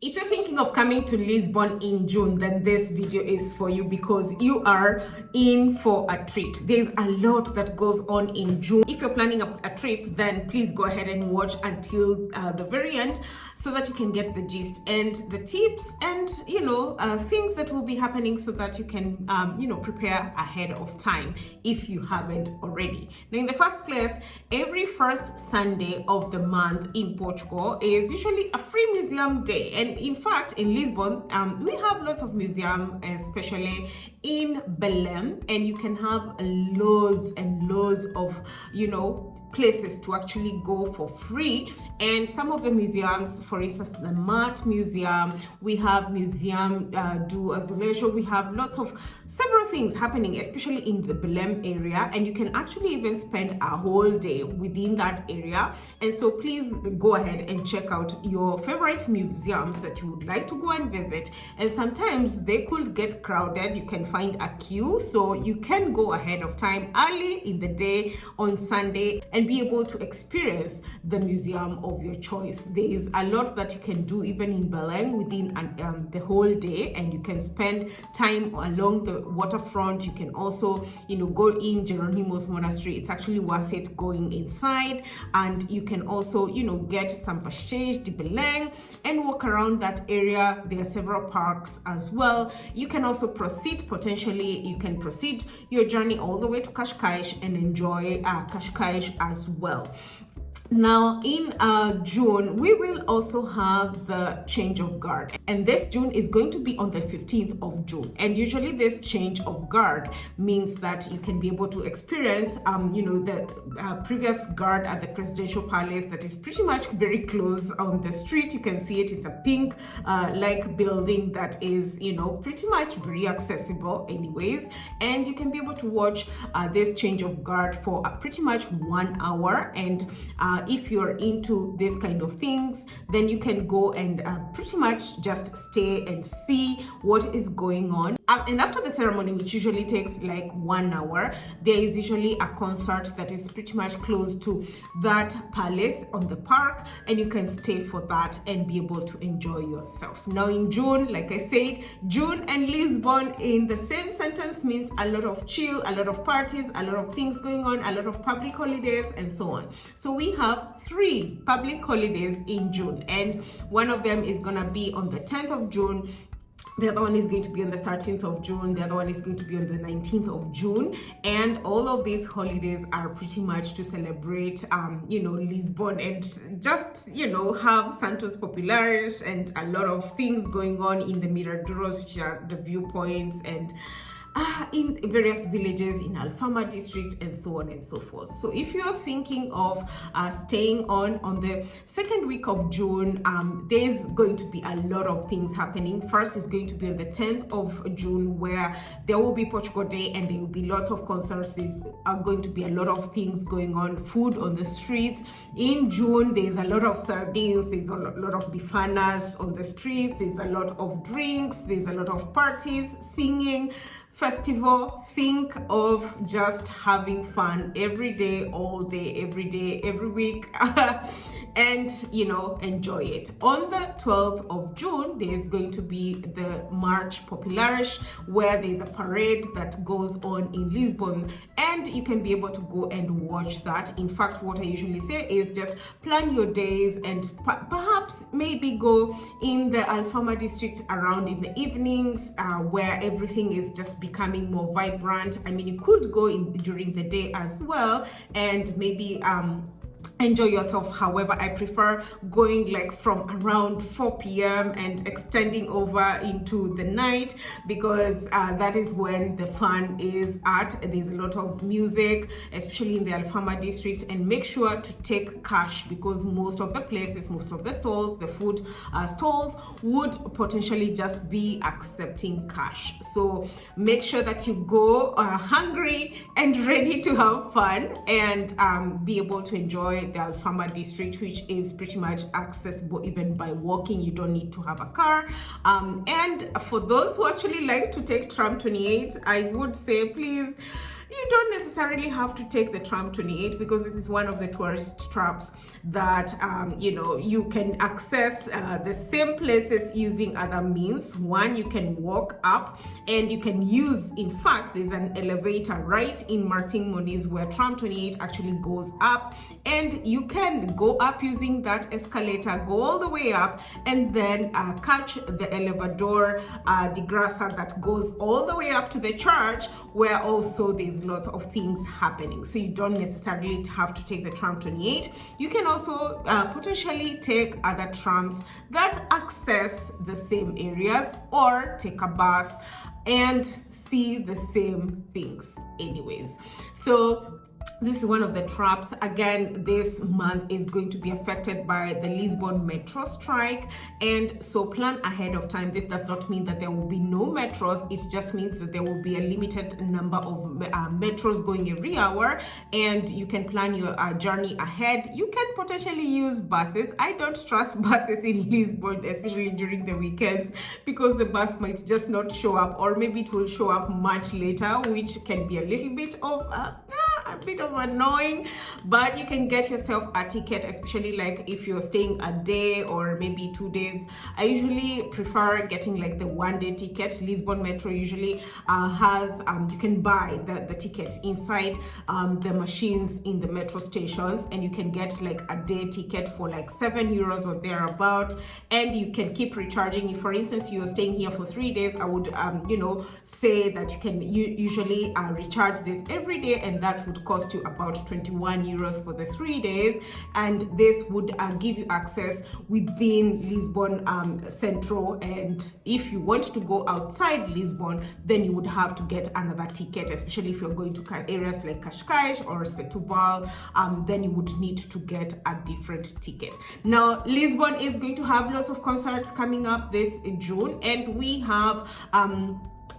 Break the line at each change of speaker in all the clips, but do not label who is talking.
If you're thinking of coming to Lisbon in June, then this video is for you because you are in for a treat. There's a lot that goes on in June. If you're planning a trip, then please go ahead and watch until the very end so that you can get the gist and the tips and things that will be happening so that you can prepare ahead of time if you haven't already. Now, in the first place, every first Sunday of the month in Portugal is usually a free museum day. And in fact, in Lisbon, we have lots of museums, especially in Belém, and you can have loads and loads of, places to actually go for free. And some of the museums, for instance, the Mart Museum, we have Museum do Azulejo, we have lots of several things happening, especially in the Belém area, and you can actually even spend a whole day within that area. And so please go ahead and check out your favorite museums that you would like to go and visit. And sometimes they could get crowded, you can find a queue, so you can go ahead of time early in the day on Sunday and be able to experience the museum of your choice. There is a lot that you can do even in Belém within the whole day, and you can spend time along the waterfront. You can also go in Jeronimo's monastery. It's actually worth it going inside, and you can also get some passage de Belém and walk around that area. There are several parks as well. You can also proceed your journey all the way to Cascais and enjoy Cascais as well. Now, in June, we will also have the change of guard, and this June is going to be on the 15th of June. And usually this change of guard means that you can be able to experience the previous guard at the presidential palace that is pretty much very close on the street. You can see it is a pink like building that is pretty much very accessible anyways, and you can be able to watch this change of guard for pretty much 1 hour. And if you're into this kind of things, then you can go and pretty much just stay and see what is going on. And after the ceremony, which usually takes like 1 hour, there is usually a concert that is pretty much close to that palace on the park, and you can stay for that and be able to enjoy yourself. Now, in June, like I said, June and Lisbon in the same sentence means a lot of chill, a lot of parties, a lot of things going on, a lot of public holidays, and so on. So we have 3 public holidays in June, and one of them is gonna be on the 10th of June. The other one is going to be on the 13th of June. The other one is going to be on the 19th of June. And all of these holidays are pretty much to celebrate, Lisbon and just, have Santos Populares and a lot of things going on in the Miradouros, which are the viewpoints, and in various villages in Alfama district, and so on and so forth. So if you're thinking of staying on the second week of June, there's going to be a lot of things happening. First is going to be on the 10th of June, where there will be Portugal Day and there will be lots of concerts. There's going to be a lot of things going on, food on the streets. In June, there's a lot of sardines, there's a lot of bifanas on the streets, there's a lot of drinks, there's a lot of parties, singing, festival. Think of just having fun every day, all day, every week, and enjoy it. On the 12th of June, there's going to be the March Populares, where there's a parade that goes on in Lisbon, and you can be able to go and watch that. In fact, what I usually say is just plan your days and perhaps maybe go in the Alfama district around in the evenings, where everything is just becoming more vibrant. I mean, you could go in during the day as well and maybe enjoy yourself. However, I prefer going like from around 4 p.m. and extending over into the night, because that is when the fun is at. There's a lot of music, especially in the Alfama district, and make sure to take cash, because most of the places, most of the stalls, the food stalls would potentially just be accepting cash. So make sure that you go hungry and ready to have fun and be able to enjoy the Alfama district, which is pretty much accessible even by walking. You don't need to have a car. And for those who actually like to take tram 28, I would say please You don't necessarily have to take the tram 28 because it is one of the tourist traps that you can access the same places using other means. One, you can walk up, and you can use, in fact, there's an elevator right in Martin Moniz where tram 28 actually goes up, and you can go up using that escalator, go all the way up, and then catch the elevador de grasa that goes all the way up to the church, where also there's lots of things happening. So you don't necessarily have to take the tram 28. You can also potentially take other trams that access the same areas, or take a bus and see the same things anyways. So this is one of the traps. Again, this month is going to be affected by the Lisbon metro strike, and so plan ahead of time. This does not mean that there will be no metros. It just means that there will be a limited number of metros going every hour, and you can plan your journey ahead. You can potentially use buses. I don't trust buses in Lisbon, especially during the weekends, because the bus might just not show up, or maybe it will show up much later, which can be a little bit of annoying. But you can get yourself a ticket, especially like if you're staying a day or maybe 2 days. I usually prefer getting like the 1-day ticket. Lisbon Metro usually has you can buy the ticket inside the machines in the metro stations, and you can get like a day ticket for like €7 or thereabout, and you can keep recharging. If for instance you're staying here for 3 days, I would say that you can usually recharge this every day, and that would cost you about €21 for the 3 days, and this would give you access within Lisbon Central. And if you want to go outside Lisbon, then you would have to get another ticket, especially if you're going to areas like Cascais or Setúbal, then you would need to get a different ticket. Now, Lisbon is going to have lots of concerts coming up this June, and we have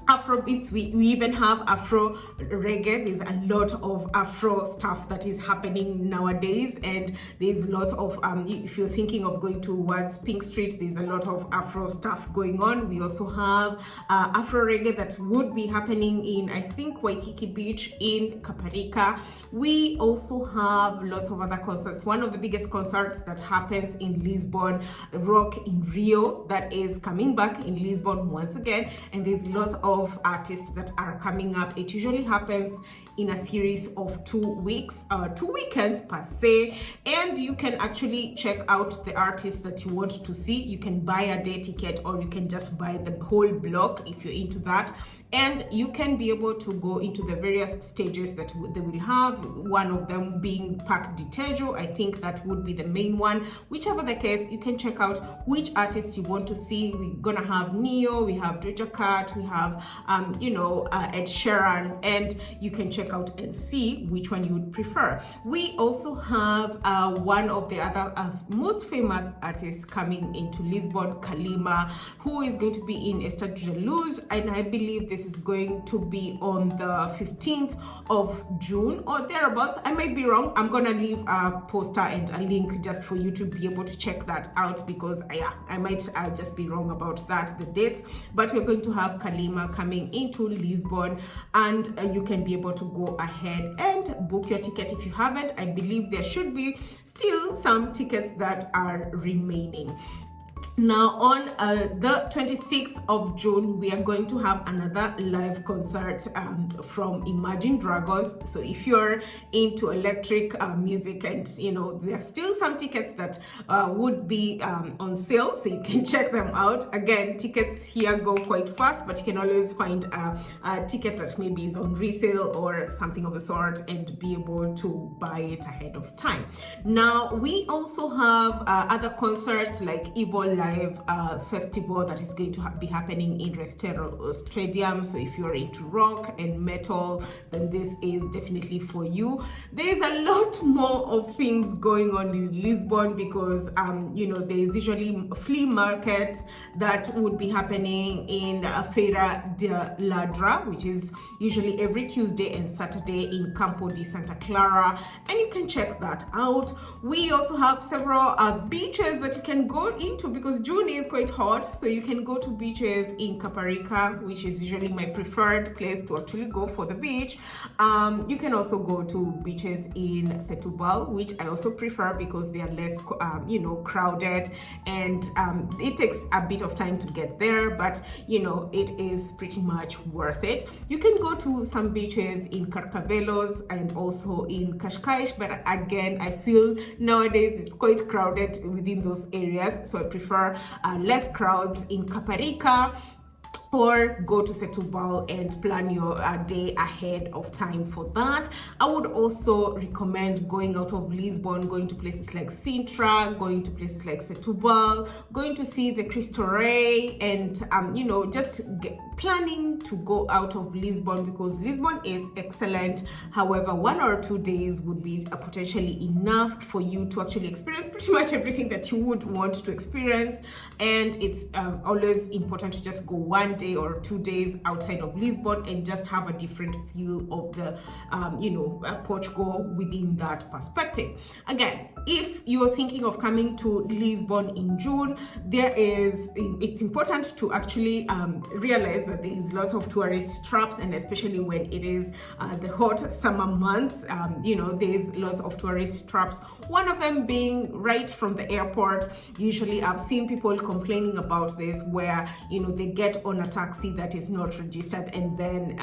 Afro beats, we even have Afro reggae. There's a lot of Afro stuff that is happening nowadays, and there's lots of if you're thinking of going towards Pink Street, there's a lot of Afro stuff going on. We also have Afro reggae that would be happening in, I think, Waikiki Beach in Caparica. We also have lots of other concerts. One of the biggest concerts that happens in Lisbon, Rock in Rio, that is coming back in Lisbon once again, and there's lots of artists that are coming up. It usually happens in a series of 2 weeks, 2 weekends per se, and you can actually check out the artists that you want to see. You can buy a day ticket, or you can just buy the whole block if you're into that, and you can be able to go into the various stages that they will have, one of them being Park de Tejo. I think that would be the main one. Whichever the case, you can check out which artists you want to see. We're gonna have Neo, we have Doja Cat, we have Ed Sheeran, and you can check out and see which one you would prefer. We also have one of the other most famous artists coming into Lisbon, Kalima, who is going to be in Estádio da Luz, and I believe this is going to be on the 15th of June or thereabouts. I might be wrong. I'm gonna leave a poster and a link just for you to be able to check that out, because I might just be wrong about that, the dates. But we're going to have Kalima coming into Lisbon, and you can be able to go ahead and book your ticket if you haven't. I believe there should be still some tickets that are remaining. Now, on the 26th of June, we are going to have another live concert from Imagine Dragons. So if you're into electric music, and there's still some tickets that would be on sale, so you can check them out. Again, tickets here go quite fast, but you can always find a ticket that maybe is on resale or something of the sort, and be able to buy it ahead of time. Now, we also have other concerts like Evo Live festival that is going to be happening in Restero Stadium. So if you're into rock and metal, then this is definitely for you. There's a lot more of things going on in Lisbon, because there's usually flea markets that would be happening in Feira de Ladra, which is usually every Tuesday and Saturday in Campo de Santa Clara, and you can check that out. We also have several beaches that you can go into, because because June is quite hot, so you can go to beaches in Caparica, which is usually my preferred place to actually go for the beach. You can also go to beaches in Setúbal, which I also prefer because they are less crowded, and it takes a bit of time to get there, but it is pretty much worth it. You can go to some beaches in Carcavelos and also in Cascais, but again, I feel nowadays it's quite crowded within those areas, so I prefer less crowds in Caparica, or go to Setúbal and plan your day ahead of time for that. I would also recommend going out of Lisbon, going to places like Sintra, going to places like Setúbal, going to see the Cristo Rei, and just planning to go out of Lisbon, because Lisbon is excellent. However, 1 or 2 days would be potentially enough for you to actually experience pretty much everything that you would want to experience, and it's always important to just go 1 day or 2 days outside of Lisbon and just have a different feel of the Portugal within that perspective. Again, if you're thinking of coming to Lisbon in June, it's important to actually realize that there is lots of tourist traps, and especially when it is the hot summer months, there's lots of tourist traps. One of them being right from the airport. Usually I've seen people complaining about this, where they get on a taxi that is not registered, and then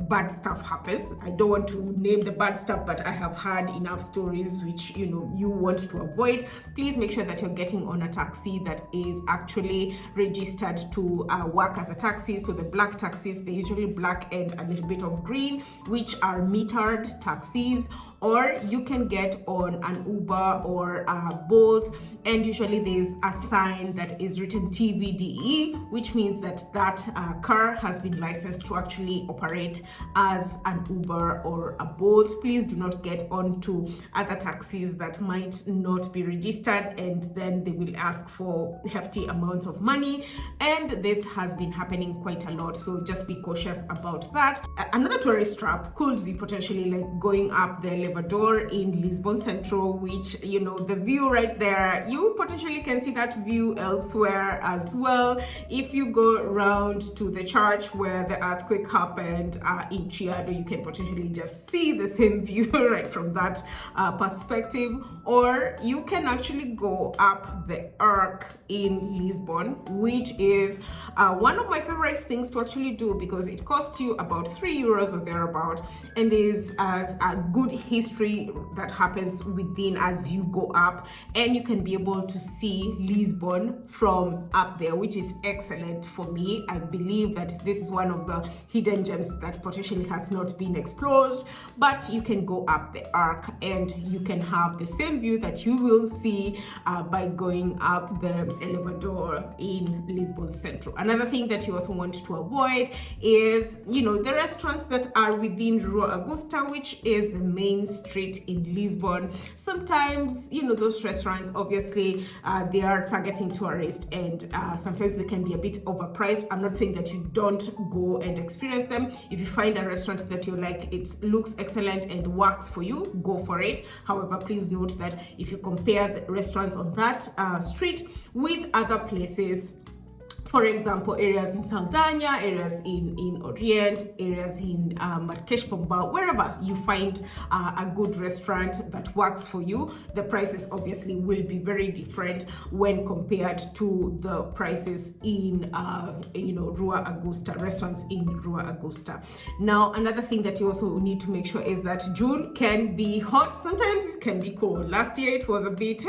bad stuff happens. I don't want to name the bad stuff, but I have heard enough stories which you want to avoid. Please make sure that you're getting on a taxi that is actually registered to work as a taxi. So the black taxis, they're usually black and a little bit of green, which are metered taxis. Or you can get on an Uber or a Bolt, and usually there's a sign that is written TVDE, which means that car has been licensed to actually operate as an Uber or a Bolt. Please do not get onto other taxis that might not be registered, and then they will ask for hefty amounts of money, and this has been happening quite a lot, so just be cautious about that. Another tourist trap could be potentially like going up the elevador in Lisbon Central, which the view right there, you potentially can see that view elsewhere as well. If you go around to the church where the earthquake happened in Chiado, you can potentially just see the same view right from that perspective. Or you can actually go up the Arc in Lisbon, which is one of my favorite things to actually do, because it costs you about €3 or thereabout, and there's a good history that happens within as you go up, and you can be able to see Lisbon from up there, which is excellent for me. I believe that this is one of the hidden gems that potentially has not been explored, but you can go up the Arc and you can have the same view that you will see by going up the elevador in Lisbon Central. Another thing that you also want to avoid is the restaurants that are within Rua Augusta, which is the main street in Lisbon. Sometimes those restaurants, obviously they are targeting tourists, and sometimes they can be a bit overpriced. I'm not saying that you don't go and experience them. If you find a restaurant that you like, it looks excellent and works for you, go for it. However, please note that if you compare the restaurants on that street with other places, for example, areas in Saldanha, areas in Orient, areas in Marques Pombal, wherever you find a good restaurant that works for you, the prices obviously will be very different when compared to the prices in Rua Augusta, restaurants in Rua Augusta. Now, another thing that you also need to make sure is that June can be hot, sometimes it can be cold. Last year it was a bit,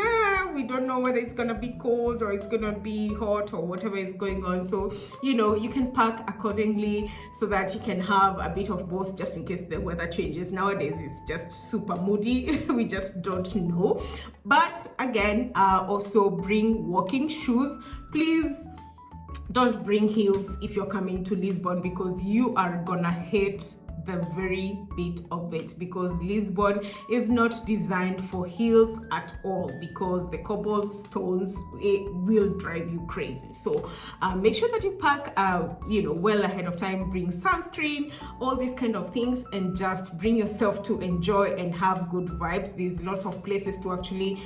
we don't know whether it's gonna be cold or it's gonna be hot or whatever is going on. So you can pack accordingly so that you can have a bit of both, just in case the weather changes. Nowadays it's just super moody. We just don't know. But again, also bring walking shoes. Please don't bring heels if you're coming to Lisbon, because you are gonna hate the very bit of it, because Lisbon is not designed for heels at all, because the cobblestones, it will drive you crazy. So make sure that you pack well ahead of time, bring sunscreen, all these kind of things, and just bring yourself to enjoy and have good vibes. There's lots of places to actually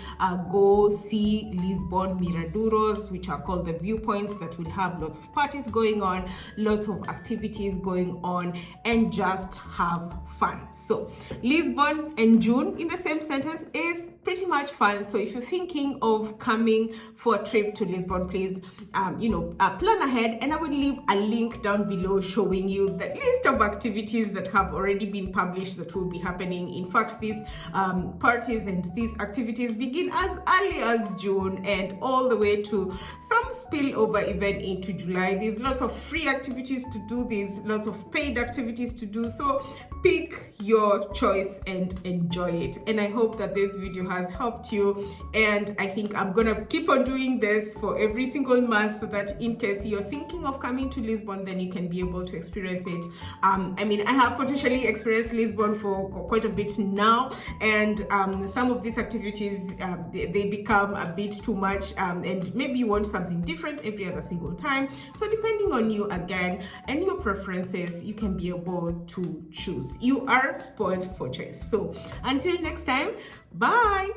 go see Lisbon Miradouros, which are called the viewpoints, that will have lots of parties going on, lots of activities going on, and just have fun. So Lisbon and June in the same sentence is pretty much fun. So if you're thinking of coming for a trip to Lisbon, please plan ahead, and I will leave a link down below showing you the list of activities that have already been published that will be happening. In fact, these parties and these activities begin as early as June and all the way to some spillover even into July. There's lots of free activities to do, there's lots of paid activities to do, so pick your choice and enjoy it. And I hope that this video has helped you, and I think I'm gonna keep on doing this for every single month, so that in case you're thinking of coming to Lisbon, then you can be able to experience it. I have potentially experienced Lisbon for quite a bit now, and some of these activities they become a bit too much, and maybe you want something different every other single time. So depending on you again and your preferences, you can be able to choose. You are spoiled for choice. So until next time, bye.